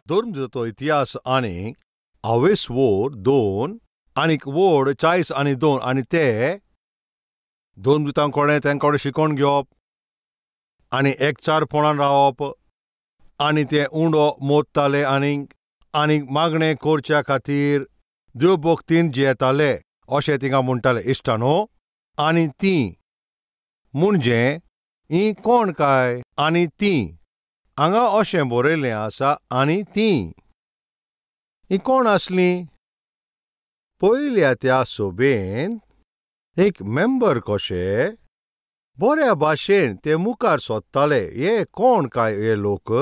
धर्म इतिहास आनी अवेस वोर 2 आनीक वोड 40 आनी 2 आनी ते धर्मदुतांकडे तेंकडे शिकोवन घेवप आनी एकचारपणान रावप आनी ते उंडो मोदताले आनीक मागणें करच्या खातीर देवभक्तीन जियेताले अशें तिंगा म्हणटाले इश्टा न्हू. आनी तीं म्हणजे ही कोण काय आनी तीं हांगा अशें बरयल्लें आसा. आनी तीं ही कोण आसलीं? पयल्या त्या सभेन एक मेंबर कशे बऱ्या भाशेन ते मुखार सोदताले. हे कोण काय हे लोक?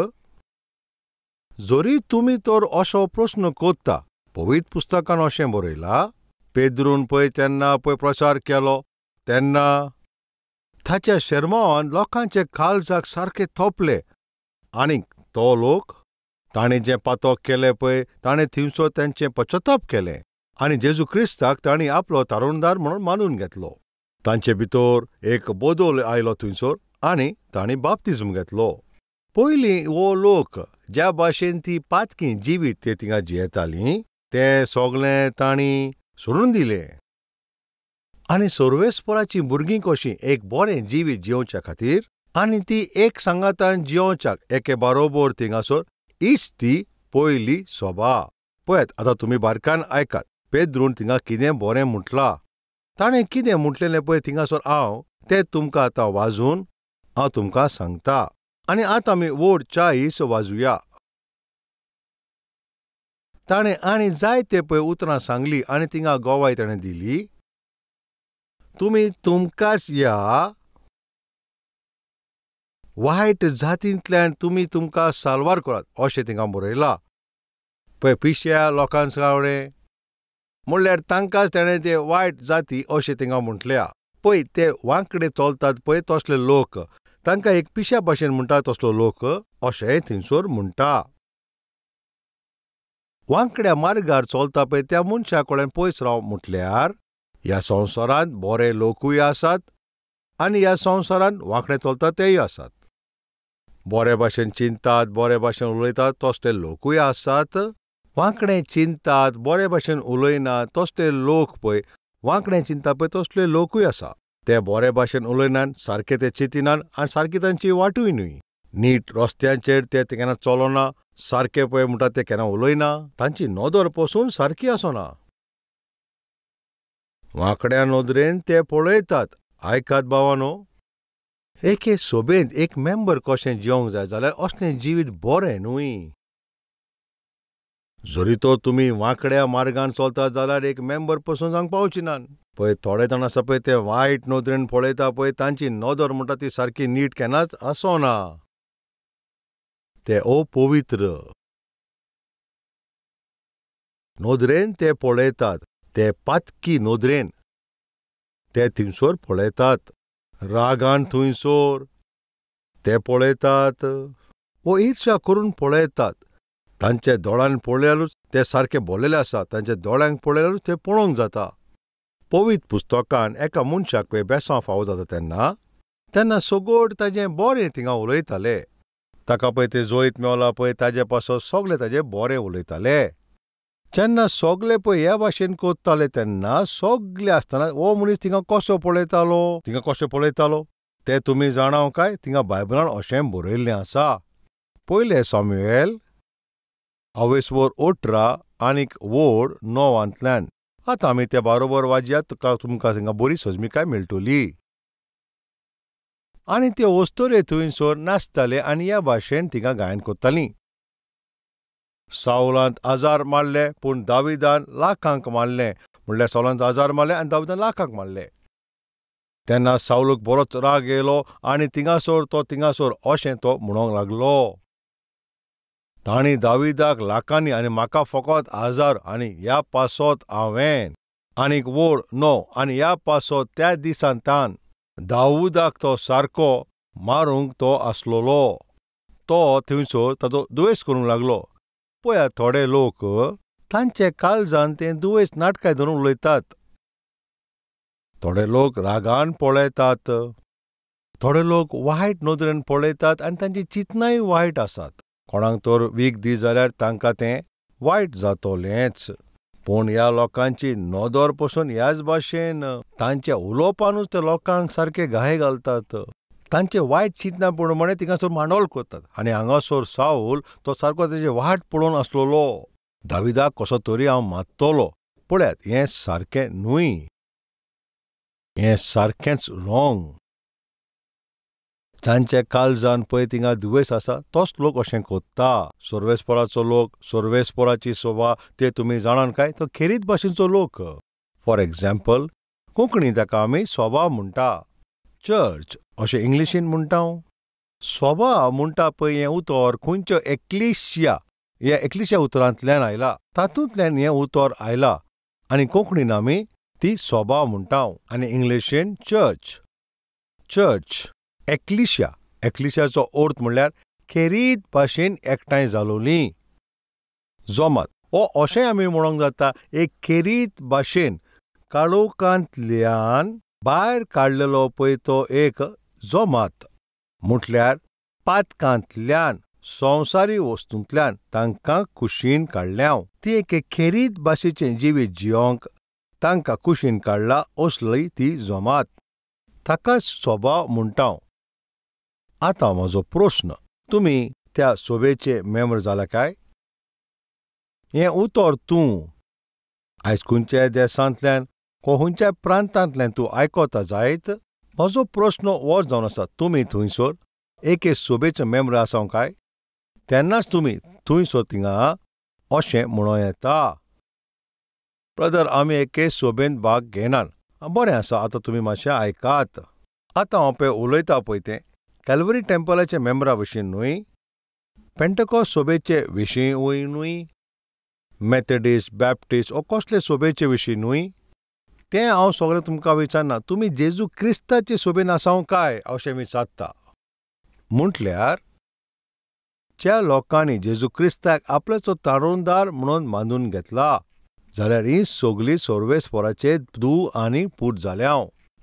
जरी तुमी तर असो प्रस्न कोत्ता, पवित्र पुस्तकान अशें बरयलां, पेद्रून पळय तेन्ना पळय प्रचार केलो तेन्ना ताच्या शर्मावान लोकांचे काळजाक सारके तोपले. आनीक तो लोक ताणें जें पातक केलें पळय ताणें थिंयसर तेंचें पश्चाताप केलें आनी जेजू क्रिस्ताक तांणी आपलो तारुणदार म्हणून मानून घेतलो. तांचे भितर एक बदल आयलो थंयसर आनी तांणी बाप्तिस्म घेतलो. पयलीं हो लोक ज्या भाशेन ती पातकी जिवीत ते थिंगा जियेतालीं तें सगळें तांणी सोडून दिलें आनी सर्वेस्पराची भुरगीं कशीं एक बरें जिवीत जियोवच्या खातीर आनी ती एक सांगातान जियोवच्याक एके बारोबर थिंगासर हीच ती पयली सभा. पळयात आतां तुमी बारकान आयकात पेद्रून थिंगा कितें बरें म्हटलां. ताणें कितें म्हटलेलें पळय थिंगासर हांव तें तुमकां आतां वाजून हांव तुमकां सांगता. आनी आतां आमी वोड 40 वाजुया. ताणें आनी जायते पळय उतरां सांगलीं आनी थिंगा गोवाय ताणें दिली. तुमी तुमकांच ह्या वायट जातींतल्यान तुमी तुमकां साल्वार करात अशें थिंगा बरयलां. पळय पिश्या लोकांसावळें म्हणल्यार तांकांच ताणें ते वायट जाती अशें थिंगा म्हटल्या. पळय ते वांकडे चलतात पळय तसले लोक तांकां एक पिश्या भाशेन म्हणटा तसलो लोक अशेंय थिंगसर म्हणटा. वांकड्या मार्गार चलता पळय त्या मनशा कडल्यान पयस राव म्हटल्यार ह्या संवसारांत बरे लोकूय आसात आनी ह्या संवसारांत वांकडे चलतात तेय आसात. बरे भाशेन चिंतात बरे भाशेन उलयतात तसले लोकूय आसात. वांकडें चिंतात बरे भाशेन उलयनात तसले लोक पळय वांकडें चिंता पळय तसले लोकूय आसा. ते बरे भाशेन उलयनात, सारके ते चिंतिनात आनी सारकी तांची वाटूय न्हय. नीट रस्त्यांचेर ते केन्ना चलना, सारके पळय म्हणटा ते केन्ना उलयना, तांची नदर पसून सारकी आसना. वांकड्या नदरेन ते पळयतात. आयकात भावानो, एके सभेंत एक मेंबर कशें जियोंक जाय जाल्यार असलें जिवीत बरें न्हय. जरी तर तुमी वांकड्या मार्गान चलतात जाल्यार एक मेंबर पसून जावंक पावची नात. पळय थोडे जाण आसा पळय ते वायट नदरेन पळयता पळय तांची नदर म्हणटा ती सारकी नीट केन्नाच आसना. ते अपवित्र नदरेन ते पळयतात. ते पातकी नदरेन ते थिंगसर पळयतात. रागान थंयसर ते पळयतात. वो ईर्ष्या करून पळयतात. तांचे दोळ्यान पळयल्यारूच ते सारके भरलेले आसा. तांचे दोळ्यांक पळयल्यारूच ते पळोवंक जाता. पवित्र पुस्तकान एका मनशाक पळय बेसांव फावो जाता तेन्ना सगोड ताजें बरें थिंगा उलयताले. ताका पळय ते जोयत मेवला पळय ताजे पासत सगळे ताजे बरें उलयताले. जेन्ना सगळे पळय ह्या भाशेन कोत्ताले तेन्ना सगळे आसतना हो मनीस थिंगा कसो पळयतालो ते तुमी जाणाव काय? थिंगा बायबलान अशें बरयल्लें आसा. पयले सामुएल अवेसवर 18 आनीक वोड 9 आतां आमी त्या बारोबर वाजयात तुमकां थिंगा बरी सजमीकाय मेळटली. आनी ते वस्तुरे थंयसर नाचताले आनी ह्या भाशेन थिंगा गायन कोत्तालीं. सावलांत 1000 मारले पूण दाविदान लाखांक मारले. म्हणल्यार सावलांत 1000 मारले आनी दाविदान लाखांक मारले. तेन्ना सावलूक बरोच राग येयलो आनी थिंगासर अशें तो म्हणोंक लागलो. तांणी दाविदाक लाखांनी आनी म्हाका फकत 1000 आनी ह्या पासत हांवें आनीक वोड 9 आनी ह्या पासत त्या दिसांतान दाऊदाक तो सारको मारूंक तो आसलोलो. तो थंयसर ताचो दुयेस करूंक लागलो. पळयात थोडे लोक तांचे काळजान ते दुयेस नाटकाय धरून उलयतात. थोडे लोक रागान पळयतात. थोडे लोक वायट नदरेन पळयतात आनी तांची चिंतनाय वायट आसात. कोणाक तर वीक दी जाल्यार तांकां तें वायट जातोलेंच. पूण ह्या लोकांची नदर पसून ह्याच भाशेन तांच्या उलोवपानूच ते लोकांक सारके घाय घालतात. तांचे वायट चिंतना प्रमाणे थिंगासर मांडोळ करतात. आनी हांगासर साऊल तो सारको तेजे वाट पळोवन आसलोलो. दाविदाक कसो तरी हांव मारतलों. पळयात, हें सारकें न्हूय. हें सारकेंच रॉंग. जांचे काळजान पळय थिंगा दुयेंस आसा तोच लोक अशें कोत्ता. सोर्वेस्पोराचो लोक, सोर्वेस्पोराची सभा ते तुमी जाणान काय? तो खेरीत भाशेचो लोक. फॉर एग्जाम्पल, कोंकणी ताका आमी सभा म्हणटा. चर्च अशें इंग्लिशीन म्हणटा. सभा म्हणटा पळय हें उतर खंयच्यो एक्लिशिया ह्या एक्लिशिया उतरांतल्यान आयला. तातूंतल्यान हें उतर आयला आनी कोंकणीन आमी ती सभा म्हणटा. आनी इंग्लिशीन चर्च. चर्च एक्लिशिया. एक्लिशियाचो अर्थ म्हणल्यार खेरीत भाशेन एकठांय जालोलीं. जमात हो अशेंय आमी म्हणूंक जाता एक खेरीत भाशेन काळोखांतल्यान भायर काडलेलो पळय तो एक जमात. म्हटल्यार पातकांतल्यान संवसारी वस्तूंतल्यान तांकां कुशीन काडल्या. ती एक खेरीत भाशेचें जिवीत जियोंक तांकां कुशीन काडला असली ती जमात. ताकाच सभा म्हणटा. आतां म्हजो प्रस्न, तुमी त्या सभेचे मेंबर जाला काय? हें उतर तूं आयज खंयच्याय देशांतल्यान खंयच्याय प्रांतांतल्यान तूं आयकोता जायत? म्हजो प्रस्न हो जावन आसा, तुमी थंयसर एके सभेचे मेंबर आसा काय? तेन्नाच तुमी थंयसर थिंगा अशें म्हणूं येता, ब्रदर आमी एके सभेन भाग घेनात. बरें आसा, आतां तुमी मातशें आयकात. आतां हांव पळय उलयता पळय तें कॅल्वरी टेंपलाच्या मेंबरा विशीं न्हूय, पेंटकॉस्ट सभेचे विशींय न्हूय, मेथडिस्ट, बॅप्टिस्ट ओ कसले सभेचे विशीं न्हूय. तें हांव सगळें तुमकां विचारना. तुमी जेजू क्रिस्ताचे सभेन आसां काय अशें विचारता. म्हटल्यार ज्या लोकांनी जेजू क्रिस्ताक आपल्याचो तारुणदार म्हणून मानून घेतला जाल्यार ही सगळीं सोर्वेस्पोराचे धूव आनी पूत जाल्या.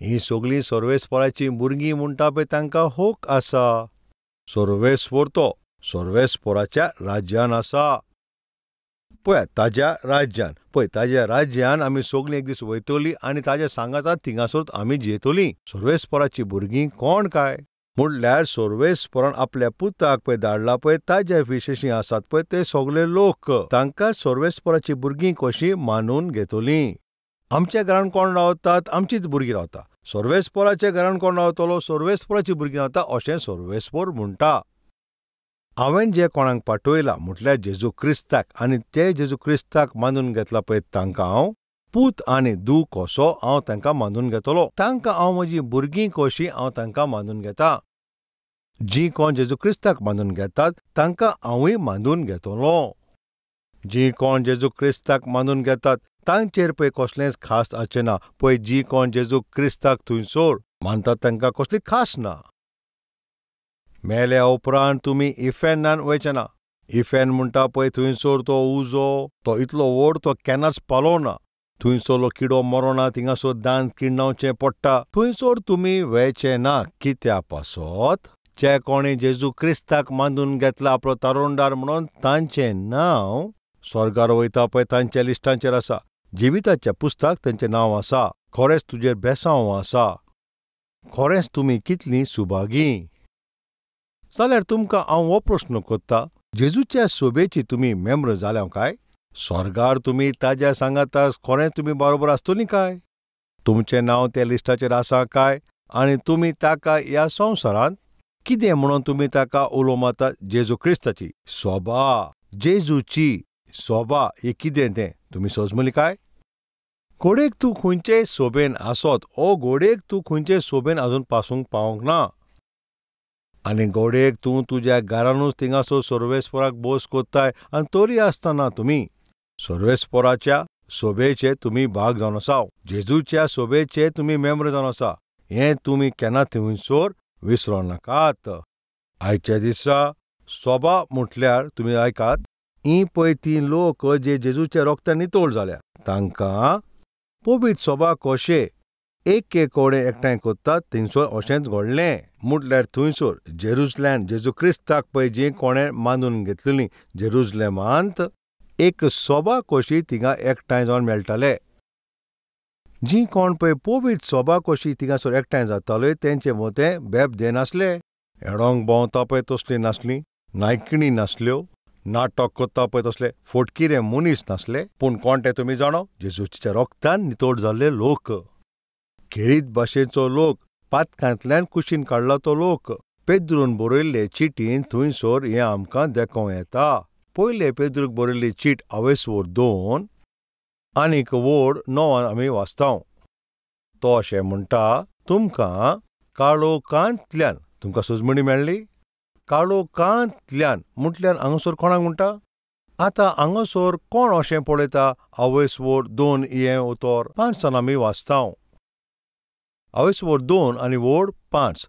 ही सगळीं सोर्वेस्पोराची भुरगीं म्हणटा पळय तांकां होक आसा. सोर्वेस्पोर तो सोर्वेस्पोराच्या राज्यान आसा. पळय ताज्या राज्यान आमी सगळीं एक दीस वयतलीं आनी ताज्या सांगातात थिंगासर आमी जेतलीं. सोर्वेस्पोराची भुरगीं कोण काय? म्हणल्यार सोर्वेस्पोरान आपल्या पुताक पळय धाडला पळय ताज्या विशेशी आसात पळय ते सगळे लोक. तांकां सोर्वेस्पोराची भुरगीं कशीं मानून घेतलीं. आमच्या घरान कोण रावतात? आमचीच भुरगीं रावता. सोर्वेस्पोराच्या घरान कोण रावतलो? सोर्वेस्पोराची भुरगीं रावता अशें सोर्वेस्पोर म्हणटा. हांवें जे कोणाक पाठयला म्हटल्यार जेजू क्रिस्ताक आनी ते जेजू क्रिस्ताक मानून घेतला पळय तांकां हांव पूत आनी धूव कसो हांव तांकां मानून घेतलो. तांकां हांव म्हजीं भुरगीं कशीं हांव तांकां मानून घेता. जीं कोण जेजू क्रिस्ताक मानून घेतात तांकां हांवूय मानून घेतलो. जीं कोण जेजू क्रिस्ताक मानून घेतात तांचेर पळय कसलेंच खास आसचेना. पळय जीं कोण जेजू क्रिस्ताक थंयसर मानतात तांकां कसली खास ना. मेल्या उपरांत तुमी इफेनान वयचे ना. इफेन म्हणटा पळय थंयसर तो उजो तो इतलो व्हड तो केन्नाच पालोना. थंयसरलो किडो मरोना. थिंगासर दान किण्णावचें पडटा. थंयसर तुमी वयचे ना. कित्या पासत जे कोणी जेजू क्रिस्ताक मानून घेतला आपलो तारुणदार म्हणून तांचें नांव स्वर्गार वयता पळय तांच्या लिस्टांचेर आसा. जिविताच्या पुस्तकांत तांचें नांव आसा. खरेंच तुजेर बेसांव आसा. खरेंच तुमी कितलीं सुभागीं. जाल्यार तुमकां हांव हो प्रस्न करतां, जेजूच्या सभेची तुमी मेंबर जाल्या काय? स्वर्गार तुमी ताज्या सांगाता खरेंच तुमी बरोबर आसतलीं काय? तुमचें नांव त्या लिस्टाचेर आसा काय? आनी तुमी ताका ह्या संवसारांत कितें म्हणून तुमी ताका उलो मारतात? जेजू क्रिस्ताची सभा. जेजूची सभा ही कितें तें तुमी समजली काय? घोडेक तूं खंयचेय सभेन आसत ओ घोडेक तूं खंयचेय सभेन आजून पासूंक पावोंक ना. आनी घोडेक तूं तुज्या घरानूच थिंगासर सोर्वेस्पोराक बोस कोत्ताय आनी तरी आसतना तुमी सोर्वेस्पोराच्या सभेचे तुमी भाग जावन आसा. जेजूच्या सभेचे तुमी मेंबर जावन आसा. हें तुमी केन्ना थंयसर विसरो नाकात. आयच्या दिसा सभा म्हटल्यार तुमी आयकात, ही पळय तीं लोक जे जेजूच्या रोगतान नितोळ जाल्या तांकां पवित्र सभा कशे एक कोडे एकठांय कोत्तात थिंगसोर अशेंच घडलें. म्हटल्यार थंयसर जेरुसलेम जेजू क्रिस्ताक पळय जी कोणें बांदून घेतलेली जेरुसलेमांत एक सभा कशी थिंगा एकठांय जावन मेळटाले. जी कोण पळय पवित्र सभा कशी थिंगासर एकठांय जाताल्यो तेंचे मतें बेबदे नासले. एडोंक भोंवता पळय तसली नासली, नायकिणी नासल्यो, नाटक कोत्ता पळय तसले फोटकिरे मनीस नासले. पूण कोण ते तुमी जाणो? जेजूच्या रोगतान नितोड जाल्ले लोक. खेरीत भाशेचो लोक, पातकांतल्यान कुशीन काडला तो लोक. पेद्रून बरयल्ले चिटीन थंयसर हें आमकां देखूं येता. पयले पेद्रूक बरयल्ली चीट अवेसवर 2 आनीक वोड 9 आमी वाचतांव. तो अशें म्हणटा, तुमकां काळोखांतल्यान तुमकां सुजमणी मेळ्ळी. काळोखांतल्यान म्हटल्यार हांगासर कोणाक म्हणटा? आतां हांगासर कोण अशें पळयता? अवेसवर 2 हें उतर 5 आमी वाचतांव. अवेसवर 2 आनी वोड 5.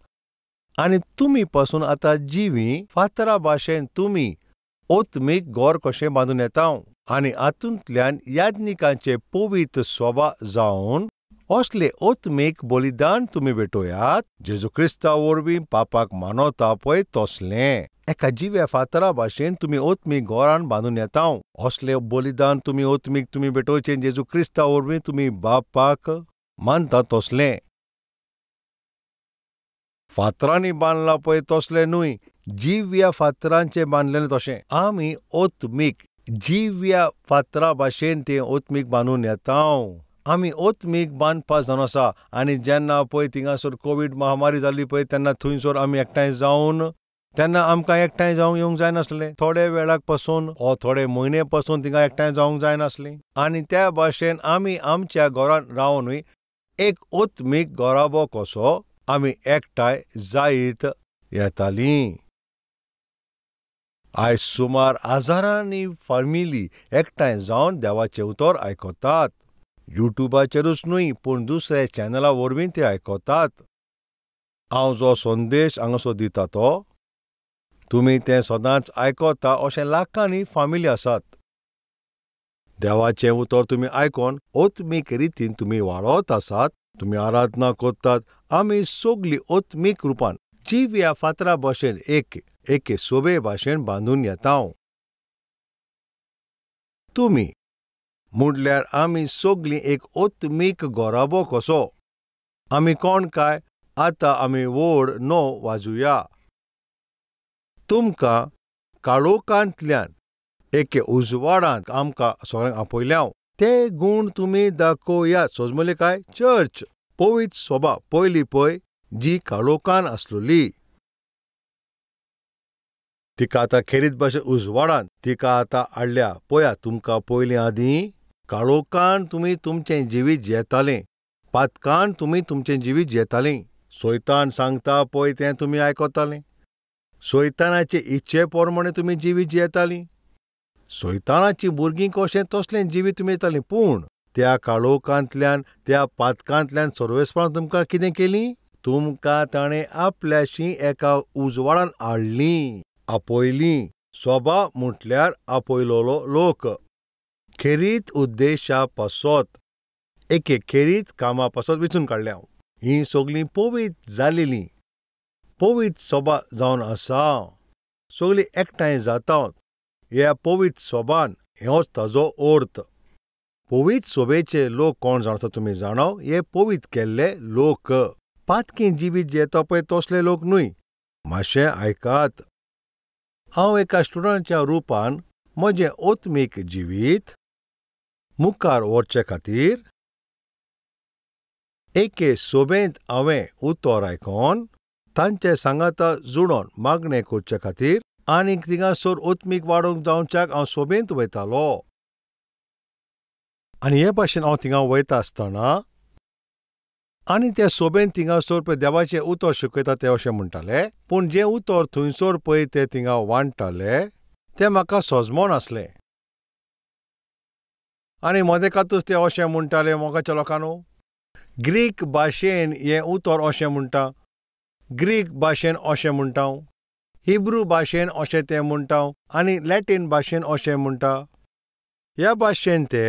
आनी तुमी पासून आतां जिवी फातरा भाशेन तुमी ओतमीक गोर कशें बांदून येतांव. आनी हातूंतल्यान याज्ञिकांचे पवित्र सभा जावन असले ओतमीक बलिदान तुमी भेटोयात. जेजू क्रिस्ता वरवीं पापाक मानवता पळय तसलें. एका जिव्या फातरा भाशेन तुमी ओतमीक गोरान बांदून येतांव. असले बलिदान तुमी ओतमीक तुमी भेटोवचें जेजू क्रिस्ता वरवीं तुमी बापाक मानता तसलें. फातरांनी बांदलां पळय तसलें न्हय, जिव्या फातरांचे बांदलेलें तशें. आमी ओतमीक जिव्या फातरा भाशेन तें ओतमीक बांदून येतांव. आमी ओतमीक बांदपा जावन आसा. आनी जेन्ना पळय थिंगासर कोवीड महामारी जाल्ली पळय तेन्ना थंयसर आमी एकठांय जावन तेन्ना आमकां एकठांय जावंक येवंक जायनासलें. थोडे वेळाक पासून थोडे म्हयने पासून थिंगा एकठांय जावंक जायनासलें. आनी त्या भाशेन आमी आमच्या घरांत रावनूय एक ओतमीक गोराबो कसो आमी एकठांय जायत येतालीं. आयज सुमार हजारांनी फॅमिली एकठांय जावन देवाचें उतर आयकतात. युट्यूबाचेरूच न्हय पूण दुसऱ्या चॅनला वरवीं ते आयकतात. हांव जो संदेश हांगासर दिता तो तुमी तें सदांच आयकता अशें लाखांनी फॅमिली आसात. देवाचें उतर तुमी आयकोन ओतमीक रितीन तुमी वाडत आसात. तुमी आराधना करतात. आमी सगळीं ओतमीक रुपान जिव्या फातरा भाशेन एके सोबे भाशेन बांदून येतांव. तुमी म्हटल्यार आमी सगळीं एक ओतमीक गोराबो कसो. आमी कोण काय? आतां आमी वोड 9 वाजुया. तुमकां काळोखांतल्यान एके उजवाडांत आमकां सगळ्यांक आपयल्याव. ते गूण तुमी दाखोवयात. सोजमले काय? चर्च पवित्र सभा पयली पळय जी काळोखान आसलोली. तिका आतां खेरीत भाशेन उजवाडांत तिका आतां हाडल्या. पळयात तुमकां पयलीं आदीं काळोखान तुमी तुमचें जिवीत जियेतालीं. पातकान तुमी तुमचें जिवीत जियेतालीं. सैतान सांगता पळय तें तुमी आयकतालीं. सैतानाचे इच्छे प्रमाणें तुमी जिवीत जियेतालीं. सैतानाची भुरगीं कशें तसलें जिवीत तुमी येतालीं. पूण त्या काळोखांतल्यान त्या पातकांतल्यान सर्वेस्परान तुमकां कितें केलीं? तुमकां ताणें आपल्याशी एका उजवाडान हाडलीं, आपयलीं. सभा म्हटल्यार आपयलोलो लोक. खेरीत उद्देशा पासत एके खेरीत कामा पासत वेचून काडल्या. ही सगळीं पवित्र जालेलीं पवित्र सभा जावन आसा. सगळीं एकठांय जातात. ह्या पवित्र सभान होच ताजो अर्थ. पवित्र सभेचे लोक कोण जाणता तुमी जाणो? हे पवित्र केल्ले लोक. पातकीं जिवीत जियेता पळय तसले लोक न्हय. मातशें आयकात. हांव एका स्टुडंटाच्या रुपान म्हजें ओतमीक जिवीत मुखार व्हरचे खातीर एके सोबेंत हांवें उतर आयकोन तांचे सांगाता जुडोन मागणें करचे खातीर आनीक थिंगासर ओतमीक वाडोवंक जावच्याक हांव सोबेंत वयतालो. आनी हे भाशेन हांव थिंगा वयता आसतना आनी ते सोबेन थिंगासर पळय देवाचें उतर शिकयता ते अशें म्हणटाले. पूण जें उतर थंयसर पळय ते थिंगा वांडटाले तें म्हाका सोजमोन आसलें. आनी मदेकातूच ते अशें म्हणटाले मोगाच्या लोकांनो, ग्रीक भाशेन हें उतर अशें म्हणटा, ग्रीक भाशेन अशें म्हणटा, हिब्रू भाशेन अशें तें म्हणटा आनी लॅटीन भाशेन अशें म्हणटा. ह्या भाशेन ते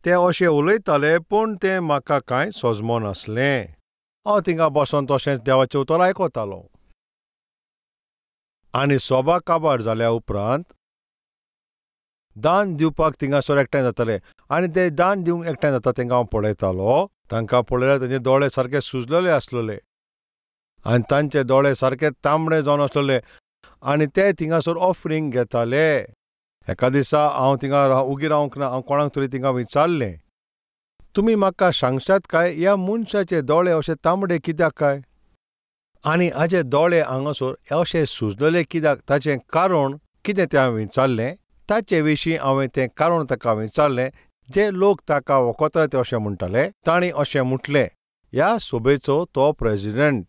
ते अशें उलयताले पूण तें म्हाका कांय सोजमो नासलें. हांव थिंगा बसोन तशेंच देवाचें उतर आयकोतालों. आनी सभा काबार जाल्या उपरांत दान दिवपाक थिंगासर एकठांय जाताले आनी ते दान दिवंक एकठांय जाता तेंकां हांव पळयतालो. तांकां पळयल्यार तांचे दोळे सारके सुजलेले आसलेले आनी तांचे दोळे सारके तांबडे जावन आसलेले आनी ते थिंगासर ऑफरींग घेताले. एका दिसा हांव थिंगा उगी रावंक ना. हांव कोणाक तरी थिंगा विचारलें, तुमी म्हाका सांगशात काय ह्या मनशाचे दोळे अशे तांबडे कित्याक काय आनी हाजे दोळे हांगासर अशे सुजलेले कित्याक, ताचें कारण कितें तें हांवें विचारलें. ताचे विशीं हांवें तें कारण ताका विचारलें. जे लोक ताका वखोता ते अशें म्हणटाले. तांणी अशें म्हटलें, ह्या सभेचो तो प्रेजिडेंट,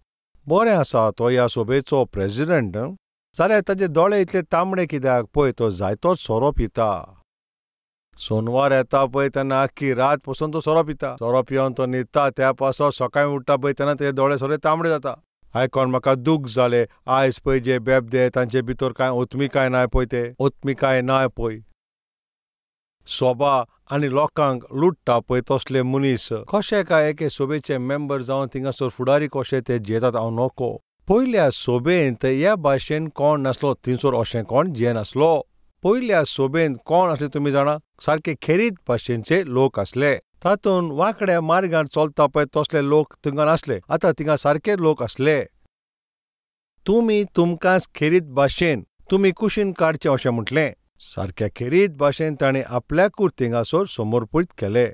बरें आसा तो ह्या सभेचो प्रेजिडेंट, जाल्यार ताचे दोळे इतले तांबडे कित्याक? पळय तो जायतोच सोरो पिता. सोनवार येता पळय तेन्ना आख्खी रात पसून तो सोरो पिता. सोरो पिवन तो न्हिदता, त्या पासो सकाळीं उठटा पळय तेन्ना तेजे दोळे सगळे तांबडे जाता. आयकोन म्हाका दूख जालें. आयज पळय जे बेबदे तांचे भितर कांय ओत्मिकाय नाय पळय, ते ओत्मिकाय नाय पळय. सभा आनी लोकांक लुटता पळय तसले मनीस कशे काय एके सभेचे मेंबर जावन थिंगासर फुडारी कशे ते जियेतात हांव नोको. पयल्या सभेंत ह्या भाशेन कोण नासलो, थिंगसर अशें कोण जियेनासलो. पयल्या सभेंत कोण आसले तुमी जाणा? सारके खेरीत भाशेचे लोक आसले. तातूंत वांकड्या मार्गार चलता पळय तसले लोक थिंगा नासले. आतां थिंगा सारके लोक आसले. तुमी तुमकांच खेरीत भाशेन तुमी कुशीन काडचें अशें म्हटलें. सारक्या खेरीत भाशेन ताणें आपल्याकूच थिंगासर समर्पीत केलें.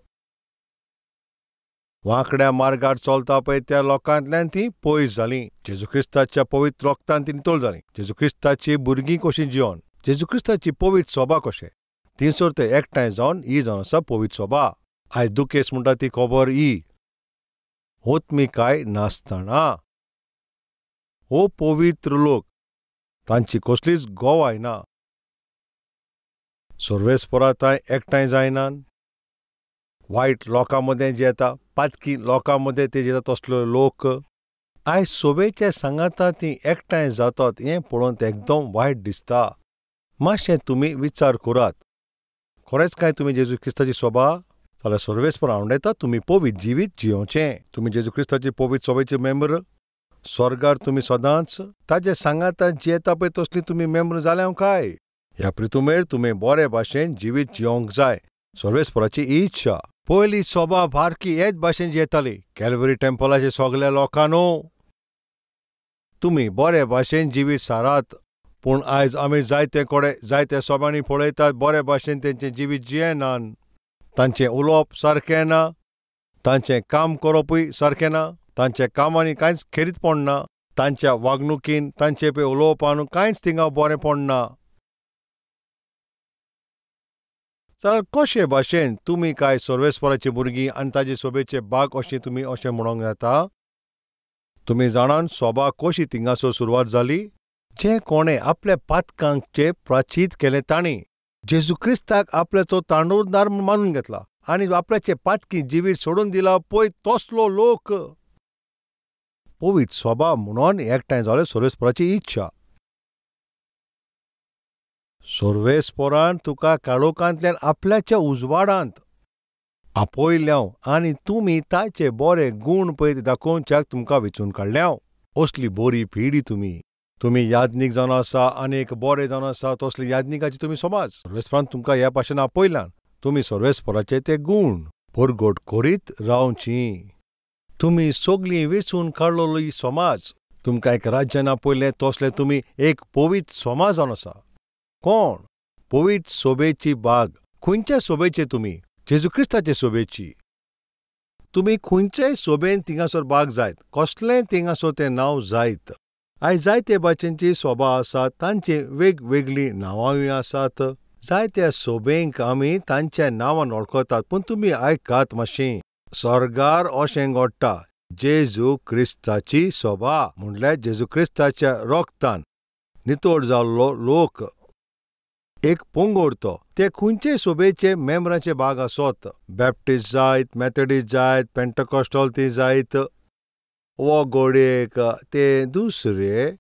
वांकड्या मार्गार चलता पळय त्या लोकांतल्यान तीं पयस जालीं. जेजू क्रिस्ताच्या पवित्र रोगतान तीं नितळ जालीं. जेजू क्रिस्ताची भुरगीं कशीं जिवन, जेजू क्रिस्ताची पवित्र सभा कशें, थिंगसर ते एकठांय जावन ही जावन आसा पवित्र सभा. आयज दुखेस्त म्हणटा ती खबर ही, ओत्मिकाय नासतना हो पवित्र लोक तांची कसलीच गोवाय ना. सर्वेस्पराताय एकठांय जायनात. वायट लोकां मदें जियेता, पातकी लोकां मदें ते जियेता तसले लोक. आयज सभेचे सांगाता तीं एकठांय जातात हें पळोवन तें एकदम वायट दिसता. मातशें तुमी विचार करात. खरेंच काय तुमी जेजू क्रिस्ताची सभा? जाल्यार सर्वेस्पर हांव म्हणटा तुमी पवित्र जिवीत जियोचें. तुमी जेजू क्रिस्ताची पवित्र सभेचे मेंबर, स्वर्गार तुमी सदांच ताचे सांगाता जियेता पळय तसली तुमी मेंबर जाल्या काय? ह्या पृथ्वीमेर तुमी बरे भाशेन जिवीत जियोंक जाय. सर्वेस्पराची ही इच्छा. पयली सभा बारकी हेच भाशेन जियेताली. कॅल्वरी टेंपलाचे सगळे लोकांनो, तुमी बरे भाशेन जिवीत सारात. पूण आयज आमी जायते कोडे जायत्या सभांनी पळयतात बरे भाशेन तेंचें जिवीत जियेनात. तांचें उलोवप सारकें ना, तांचें काम करपूय सारकें ना, तांच्या कामांनी कांयच खेरीतपण ना, तांच्या वागणुकीन तांचे पे उलोवपान कांयच थिंगा बरेंपण ना. जाल्यार कशे भाशेन तुमी काय सर्वेस्पराची भुरगीं आनी ताचे सभेचे भाग अशीं तुमी अशें म्हणूंक जाता? तुमी जाणान सभा कशी थिंगासर सुरवात जाली? जे कोणें आपल्या पातकांचे प्राचित केले तांणी जेजू क्रिस्ताक आपल्याचो तांदूळदार मानून घेतला आनी आपल्याचे पातकी जिवीत सोडून दिला पळय तसलो लोक. पवित्र सभा म्हणून एकठांय जाले सर्वेस्पराची इच्छा. सर्वेस्परान तुका काळोखांतल्यान आपल्याच्या उजवाडांत आपयल्याव आनी तुमी ताचे बरे गूण पळय दाखोवच्याक तुमकां वेंचून काडल्याव. असली बरी पिढी तुमी. तुमी याज्ञीक जावन आसा आनी एक बरे जावन आसा तसले याज्ञिकाची तुमी समाज. सर्वेस्परान तुमकां ह्या भाशेन आपयलां. तुमी सर्वेस्पराचे ते गूण परगट करीत रावचीं. तुमी सगळीं वेंचून काडलेली समाज. तुमकां एक राज्यान आपयलें तसले तुमी एक पवित्र समाज जावन आसा. कोण? पवित्र सभेची बाग. खंयच्या सभेचे तुमी? जेजू क्रिस्ताचे सभेची. तुमी खंयच्याय सभेन थिंगासर भाग जायत, कसलेंय थिंगासर तें नांव जायत. आयज जायते भाशेंची सभा आसात, तांची वेगवेगळीं नांवांय आसात. जायत्या सभेंक आमी तांच्या नांवान वळखतात. पूण तुमी आयकात मातशें. स्वर्गार अशें घडटा, जेजू क्रिस्ताची सभा म्हणल्यार जेजू क्रिस्ताच्या रोगतान नितळ जाल्लो लोक एक पंगड तो. ते खंयचे सभेचे मेंबरांचे भाग आसत. बॅप्टिस्ट जायत, मेथडिस्ट जायत, पेंटकॉस्टल ती जायत, वो घोडेक ते दुसरे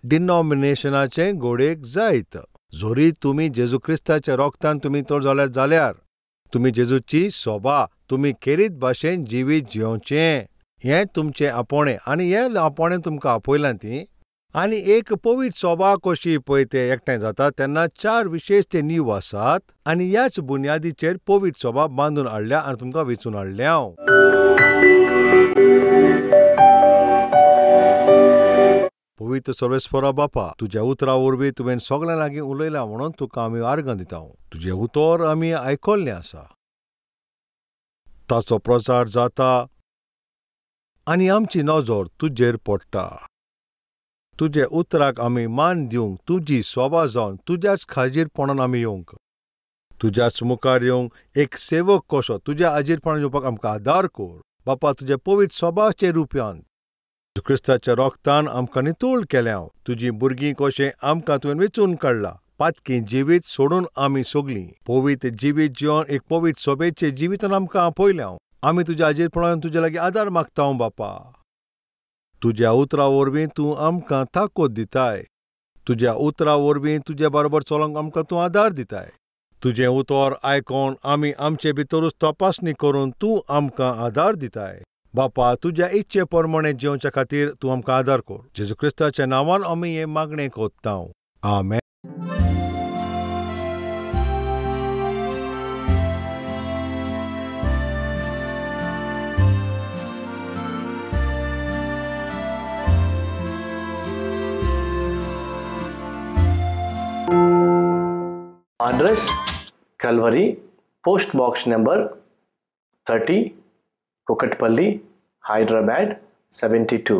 डिनॉमिनेशनाचे घोडेक जायत. जरी तुमी जेजू क्रिस्ताच्या रोगतान तुमी नितळ जाल्यार तुम्ही जेजूची सोबा तुम्ही केरीत भाशेन जिवीत जिवचें हें तुमचें आपोणें आनी हें आपोणें तुमकां आपयलां ती आनी एक पवित्र सोबा कशी पळय ते एकठांय जाता तेन्ना 4 विशेश ते नीव आसात आनी ह्याच बुनयादीचेर पवित्र सोबा बांदून हाडल्या आनी तुमकां वेचून हाडल्या हांव. पवित्र सर्वेस्परा बापा, तुज्या उतरा वरवीं तुवें सगळ्यां लागीं उलयलां म्हणून तुका आमी आर्गां दिता. तुजें उतर आमी आयकल्लें आसा. ताचो प्रचार जाता आनी आमची नजर तुजेर पडटा. तुजे उतराक आमी मान दिवंक तुजी सोबा जावन तुज्याच खाजीरपणान आमी येवंक. तुज्याच मुखार येवंक एक सेवक कसो तुज्या हाजीरपणान येवपाक आमकां आदार कर. बापा, तुजे पवित्र सोबाचे रुपयान क्रिस्ताच्या रोगतान आमकां नितोळ केल्या. तुजीं भुरगीं कशें आमकां तुवें वेचून काडलां. पातकी जिवीत सोडून आमी सोगलीं पवित्र जिवीत जिवन एक पवित्र सोबेचे जिवितान आमकां आपयल्या. आमी तुज्या हाजीरपणान तुजे लागीं आदार मागता बापा. तुज्या उतरा वरवीं तूं आमकां ताकद दिताय. तुज्या उतरा वरवीं तुजे बरोबर चलोंक आमकां तूं आदार दिताय. तुजें उतर आयकोन आमी आमचे भितरूच तपासणी करून तूं आमकां आदार दिताय. बापा, तुज्या इच्छे प्रमाणे जिवच्या खातीर तूं आमकां आदार कर. जेजू क्रिस्ताच्या नांवान आमी हें मागणें कोत्ता. आमेन. Address Calvary, Post Box number 30, Kukatpalli, Hyderabad 72.